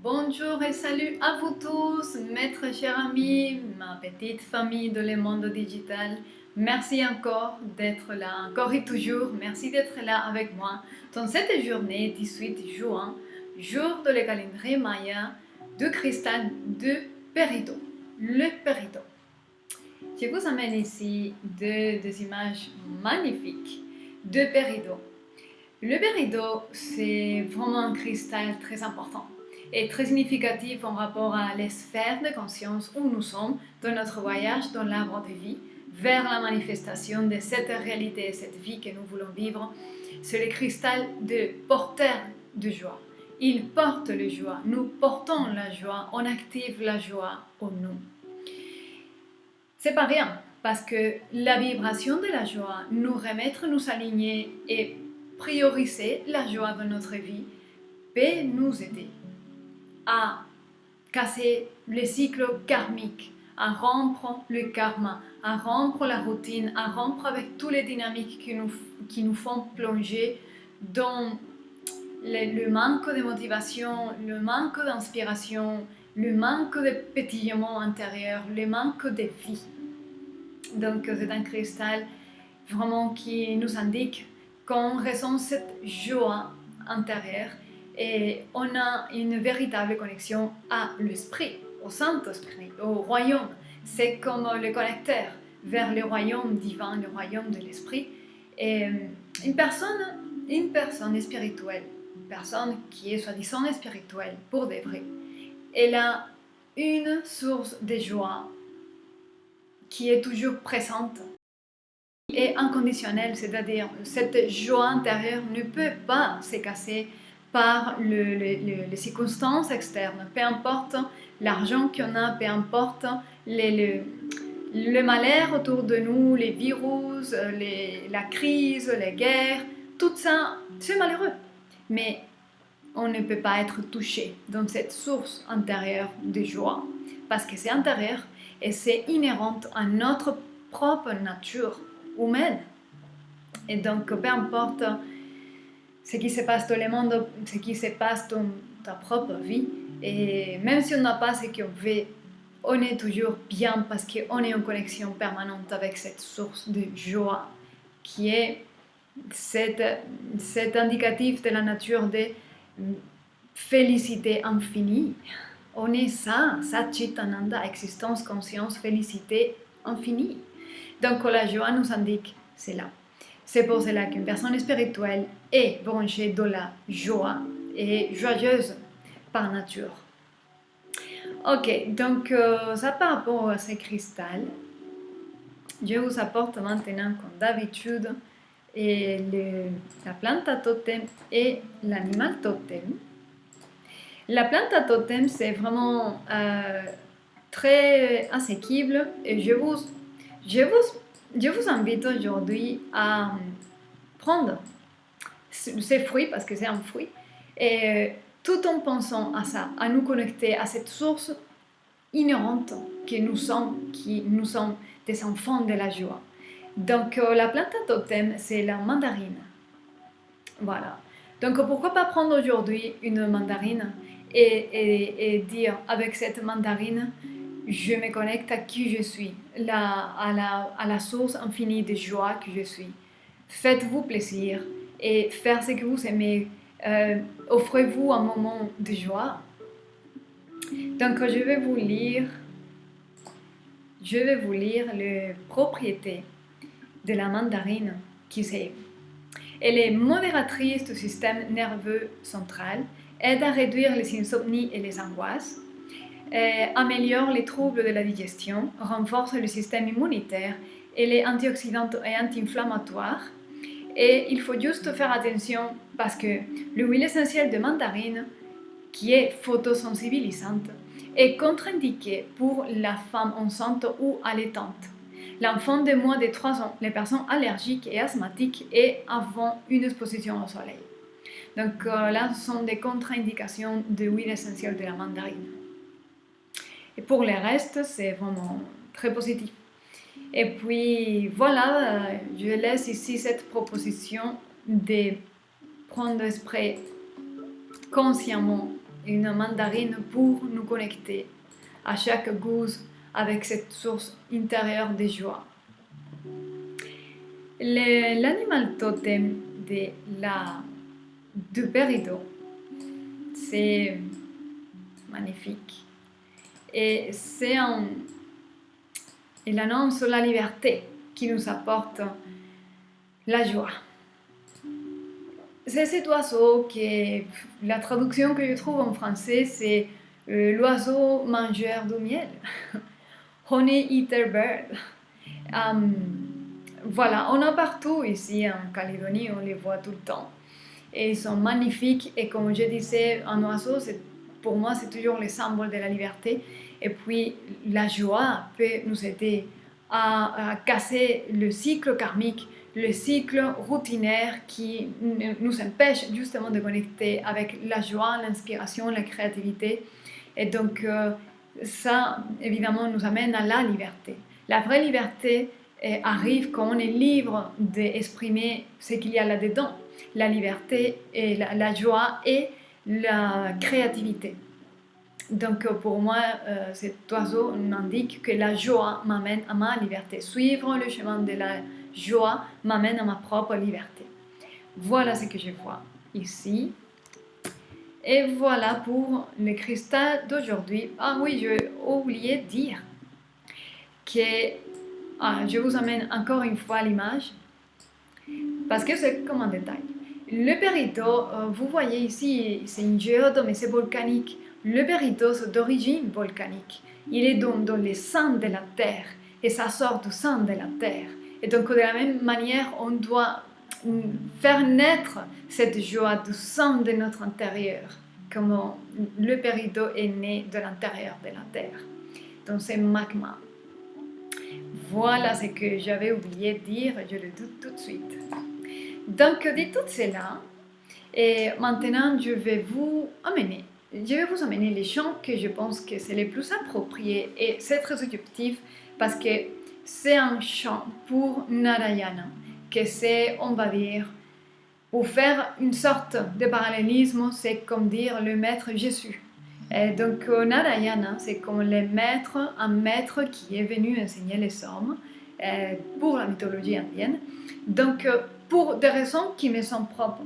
Bonjour et salut à vous tous, mes chers amis, ma petite famille de le monde digital. Merci encore d'être là, encore et toujours. Merci d'être là avec moi dans cette journée 18 juin, jour de le calendrier Maya du cristal de Péridot, le Péridot. Je vous amène ici des images magnifiques de Péridot. Le péridot, c'est vraiment un cristal très important et très significatif en rapport à les sphères de conscience où nous sommes dans notre voyage dans l'arbre de vie vers la manifestation de cette réalité et cette vie que nous voulons vivre. C'est le cristal de porteur de joie. Il porte la joie, nous portons la joie, on active la joie en nous. C'est pas rien, parce que la vibration de la joie nous remettre, nous aligner et prioriser la joie de notre vie peut nous aider à casser les cycles karmiques, à rompre le karma, à rompre la routine, à rompre avec toutes les dynamiques qui nous font plonger dans le manque de motivation, le manque d'inspiration, le manque de pétillement intérieur, le manque de vie. Donc c'est un cristal vraiment qui nous indique qu'on ressent cette joie intérieure et on a une véritable connexion à l'esprit, au Saint-Esprit, au royaume. C'est comme le connecteur vers le royaume divin, le royaume de l'esprit. Et une personne spirituelle, une personne qui est soi-disant spirituelle pour de vrai, elle a une source de joie qui est toujours présente et inconditionnelle, c'est-à-dire cette joie intérieure ne peut pas se casser par les circonstances externes, peu importe l'argent qu'on a, peu importe le malheur autour de nous, les virus, la crise, les guerres, tout ça, c'est malheureux. Mais on ne peut pas être touché dans cette source intérieure de joie, parce que c'est intérieur et c'est inhérent à notre propre nature humaine. Et donc, peu importe ce qui se passe dans le monde, ce qui se passe dans ta propre vie, et même si on n'a pas ce qu'on veut, on est toujours bien parce qu'on est en connexion permanente avec cette source de joie qui est cet indicatif de la nature de félicité infinie. On est ça, Satchitananda, existence, conscience, félicité infinie. Donc la joie nous indique cela. C'est pour cela qu'une personne spirituelle est branchée dans la joie et joyeuse par nature. Ok, donc ça par rapport à ces cristals, je vous apporte maintenant comme d'habitude la plante à totem et l'animal totem. La plante à totem, c'est vraiment très aséquible et je vous invite aujourd'hui à prendre ces fruits, parce que c'est un fruit, et tout en pensant à ça, à nous connecter à cette source inhérente que nous sommes des enfants de la joie. Donc la plante à totem, c'est la mandarine. Voilà. Donc pourquoi pas prendre aujourd'hui une mandarine et dire avec cette mandarine, je me connecte à qui je suis, à la source infinie de joie que je suis. Faites-vous plaisir et faire ce que vous aimez. Offrez-vous un moment de joie. Donc je vais vous lire les propriétés de la mandarine qui c'est. Elle est modératrice du système nerveux central, aide à réduire les insomnies et les angoisses, améliore les troubles de la digestion, renforce le système immunitaire, elle est antioxydante et anti-inflammatoire. Et il faut juste faire attention parce que l'huile essentielle de mandarine, qui est photosensibilisante, est contre-indiquée pour la femme enceinte ou allaitante, l'enfant de moins de 3 ans, les personnes allergiques et asthmatiques et avant une exposition au soleil. Donc là, ce sont des contre-indications de l'huile essentielle de la mandarine. Et pour le reste, c'est vraiment très positif. Et puis voilà, je laisse ici cette proposition de prendre l'esprit consciemment une mandarine pour nous connecter à chaque gousse avec cette source intérieure de joie. L'animal totem du Péridot, c'est magnifique. Et il annonce la liberté qui nous apporte la joie. C'est cet oiseau que la traduction que je trouve en français, c'est l'oiseau mangeur de miel. Honey Eater Bird. Voilà, on a partout ici en Calédonie, on les voit tout le temps. Et ils sont magnifiques. Et comme je disais, un oiseau, pour moi, c'est toujours le symbole de la liberté. Et puis, la joie peut nous aider à casser le cycle karmique, le cycle routinaire qui nous empêche justement de connecter avec la joie, l'inspiration, la créativité. Et donc, ça, évidemment, nous amène à la liberté. La vraie liberté arrive quand on est libre d'exprimer ce qu'il y a là-dedans. La liberté, et la joie et la créativité. Donc pour moi, cet oiseau m'indique que la joie m'amène à ma liberté. Suivre le chemin de la joie m'amène à ma propre liberté. Voilà ce que je vois ici. Et voilà pour le cristal d'aujourd'hui. Ah oui, j'ai oublié de dire que je vous amène encore une fois l'image parce que c'est comme un détail. Le péridot, vous voyez ici, c'est une géode, mais c'est volcanique. Le péridot, c'est d'origine volcanique. Il est dans le sang de la terre et ça sort du sang de la terre. Et donc, de la même manière, on doit faire naître cette joie du sang de notre intérieur, comme le péridot est né de l'intérieur de la terre. Donc, c'est magma. Voilà ce que j'avais oublié de dire, je le dis tout de suite. Donc, dit tout cela, et maintenant je vais vous amener les chants que je pense que c'est les plus appropriés et c'est très subjectif parce que c'est un chant pour Narayana, que c'est, on va dire, pour faire une sorte de parallélisme, c'est comme dire le maître Jésus. Et donc Narayana, c'est comme un maître qui est venu enseigner les hommes pour la mythologie indienne. Donc pour des raisons qui me sont propres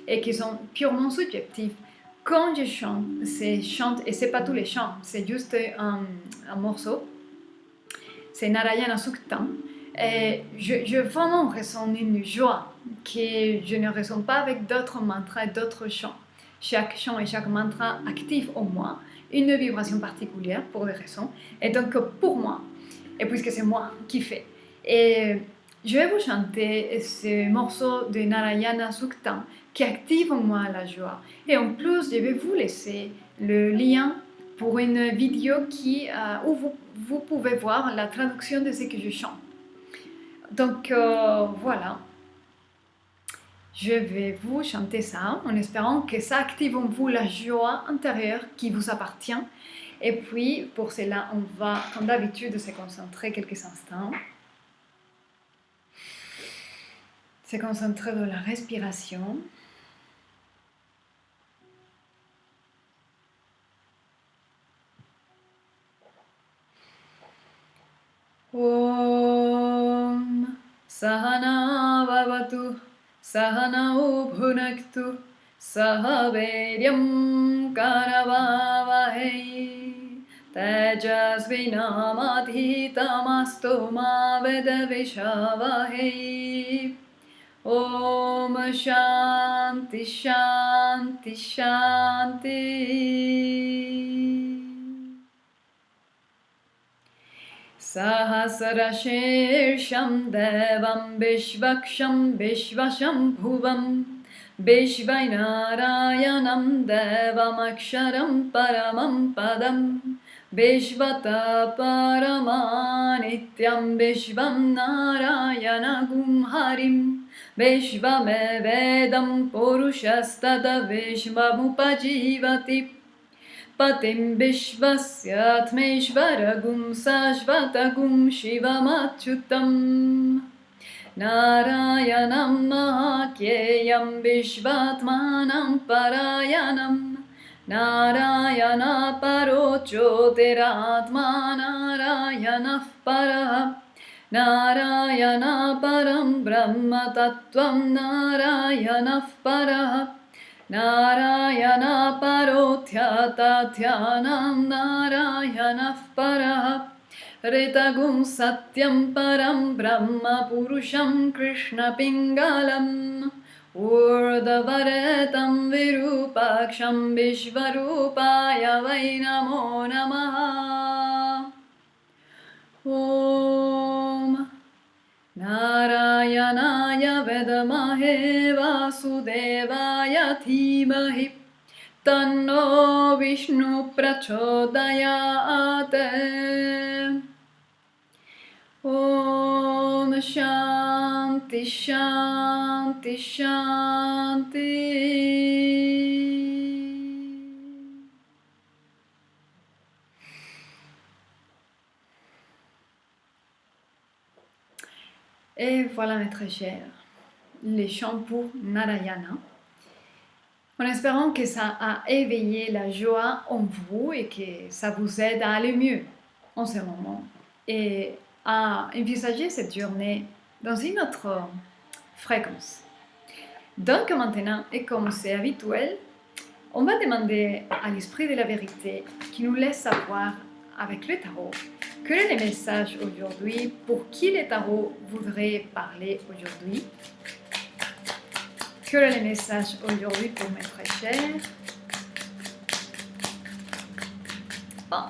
et qui sont purement subjectives, quand je chante, et c'est pas tous les chants, c'est juste un morceau, c'est Narayana Suktam, et je vraiment ressens une joie que je ne ressens pas avec d'autres mantras et d'autres chants. Chaque chant et chaque mantra active en moi une vibration particulière pour des raisons, et donc pour moi, et puisque c'est moi qui fais, et je vais vous chanter ce morceau de Narayana Suktam qui active en moi la joie. Et en plus, je vais vous laisser le lien pour une vidéo où vous pouvez voir la traduction de ce que je chante. Donc voilà, je vais vous chanter ça en espérant que ça active en vous la joie intérieure qui vous appartient. Et puis pour cela, on va, comme d'habitude, se concentrer quelques instants. Se concentrer dans la respiration. Om Sahana Vavatu Sahanau Bhunaktu Sahaveryam Karavavahai Tejasvinamadhitamastu ma Vedavishavahai. Om Shanti Shanti Shanti. Sahasrashirsham Devam Vishvaksham Vishvasham Bhuvam Vishvainarayanam Devam Aksharam Paramam Padam Vishvata Paramanityam Vishvam Narayanagum Harim Vishvame Vedam Purushastada Vishvamupajivati Patim Vishvasyatmeshvaragum Sajvatagum Shivamachutam Narayanam Mahakyeyam Vishvatmanam Parayanam Narayana paro jyotiratma Narayana para Narayana param brahma tattvam Narayana para Narayana paro dhyata dhyanam Narayana para Retagum satyam param brahma purusham Krishna pingalam Urdhavaretam virupaksham vishvarupaya vai namo namaha Om Narayanaya vedamahe vasudevaya dhimahi Tanno Vishnu prachodayate Om Shanti Shanti Shanti. Et voilà mes très chers, les chants pour Narayana. En espérant que ça a éveillé la joie en vous et que ça vous aide à aller mieux en ce moment. Et à envisager cette journée dans une autre fréquence. Donc maintenant, et comme c'est habituel, on va demander à l'Esprit de la vérité qui nous laisse savoir avec le tarot quel est le message aujourd'hui, pour qui le tarot voudrait parler aujourd'hui. Quel est le message aujourd'hui pour mes très chers. Bon,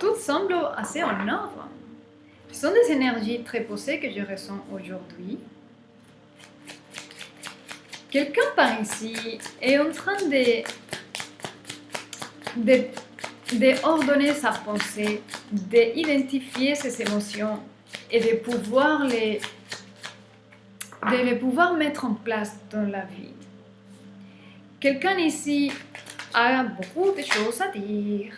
tout semble assez en ordre. Ce sont des énergies très posées que je ressens aujourd'hui. Quelqu'un par ici est en train d'ordonner sa pensée, d'identifier ses émotions et de les pouvoir mettre en place dans la vie. Quelqu'un ici a beaucoup de choses à dire.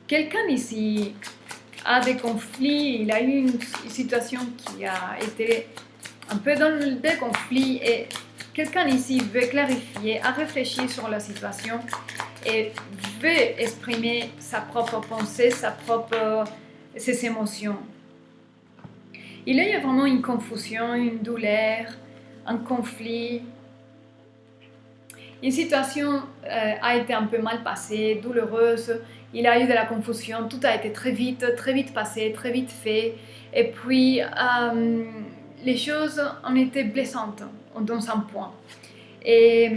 Quelqu'un ici a des conflits, il a eu une situation qui a été un peu dans des conflits et quelqu'un ici veut clarifier, a réfléchi sur la situation et veut exprimer sa propre pensée, ses émotions. Il y a vraiment une confusion, une douleur, un conflit. Une situation a été un peu mal passée, douloureuse. Il a eu de la confusion, tout a été très vite passé, très vite fait. Et puis, les choses ont été blessantes dans un point. Et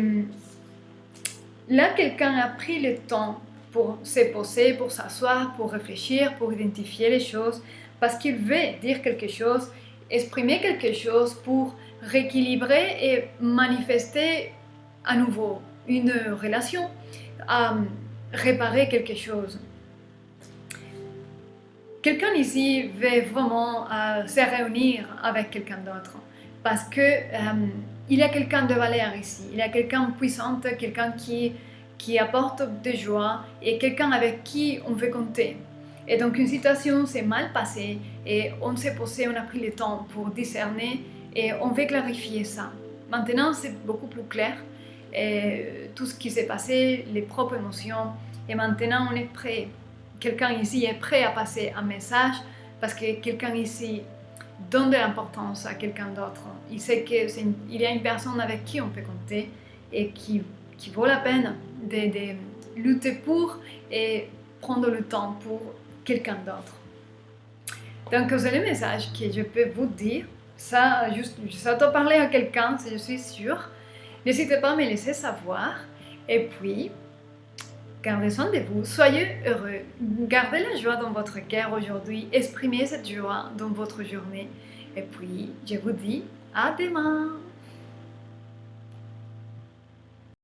là, quelqu'un a pris le temps pour se poser, pour s'asseoir, pour réfléchir, pour identifier les choses, parce qu'il veut dire quelque chose, exprimer quelque chose pour rééquilibrer et manifester à nouveau une relation, réparer quelque chose. Quelqu'un ici veut vraiment se réunir avec quelqu'un d'autre parce que il y a quelqu'un de valeur ici, il y a quelqu'un puissant, quelqu'un qui apporte de joie et quelqu'un avec qui on veut compter. Et donc une situation s'est mal passée et on s'est posé, on a pris le temps pour discerner et on veut clarifier ça. Maintenant c'est beaucoup plus clair, et tout ce qui s'est passé, les propres émotions, et maintenant on est prêt. Quelqu'un ici est prêt à passer un message parce que quelqu'un ici donne de l'importance à quelqu'un d'autre. Il sait qu'il y a une personne avec qui on peut compter et qui vaut la peine de lutter pour et prendre le temps pour quelqu'un d'autre. Donc c'est le message que je peux vous dire. Ça doit parler à quelqu'un, je suis sûre. N'hésitez pas à me laisser savoir. Et puis, gardez soin de vous, soyez heureux, gardez la joie dans votre cœur aujourd'hui, exprimez cette joie dans votre journée. Et puis, je vous dis à demain.